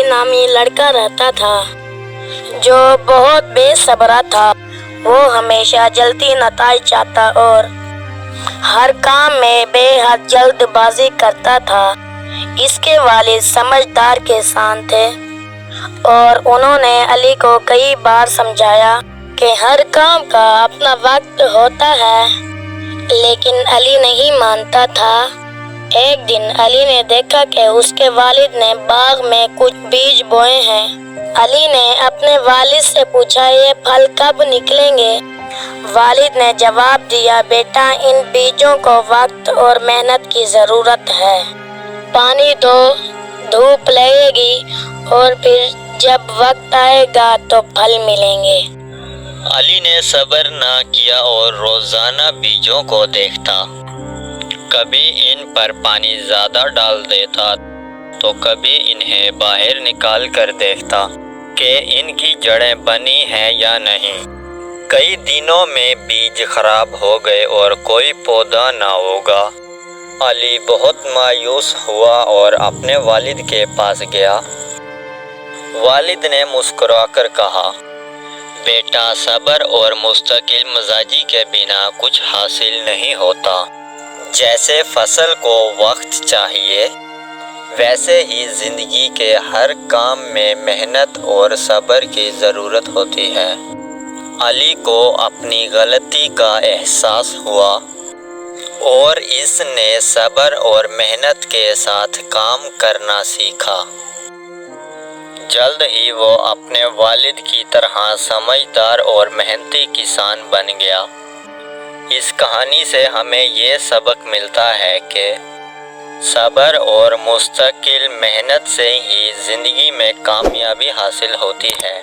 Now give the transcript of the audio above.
नामी लड़का रहता था जो बहुत बेसब्रा था। वो हमेशा जल्दी नतीजा चाहता और हर काम में बेहद जल्दबाजी करता था। इसके वालिद समझदार किसान थे और उन्होंने अली को कई बार समझाया कि हर काम का अपना वक्त होता है, लेकिन अली नहीं मानता था। एक दिन अली ने देखा कि उसके वालिद ने बाग में कुछ बीज बोए हैं। अली ने अपने वालिद से पूछा, ये फल कब निकलेंगे? वालिद ने जवाब दिया, बेटा, इन बीजों को वक्त और मेहनत की ज़रूरत है। पानी दो, धूप लगेगी और फिर जब वक्त आएगा तो फल मिलेंगे। अली ने सब्र ना किया और रोजाना बीजों को देखता। कभी इन पर पानी ज्यादा डाल देता तो कभी इन्हें बाहर निकाल कर देखता कि इनकी जड़ें बनी हैं या नहीं। कई दिनों में बीज खराब हो गए और कोई पौधा ना होगा। अली बहुत मायूस हुआ और अपने वालिद के पास गया। वालिद ने मुस्कुराकर कहा, बेटा, सब्र और मुस्तकिल मिजाजी के बिना कुछ हासिल नहीं होता। जैसे फसल को वक्त चाहिए, वैसे ही जिंदगी के हर काम में मेहनत और सब्र की ज़रूरत होती है। अली को अपनी गलती का एहसास हुआ और इसने सब्र और मेहनत के साथ काम करना सीखा। जल्द ही वो अपने वालिद की तरह समझदार और मेहनती किसान बन गया। इस कहानी से हमें ये सबक मिलता है कि सब्र और मुस्तकिल मेहनत से ही ज़िंदगी में कामयाबी हासिल होती है।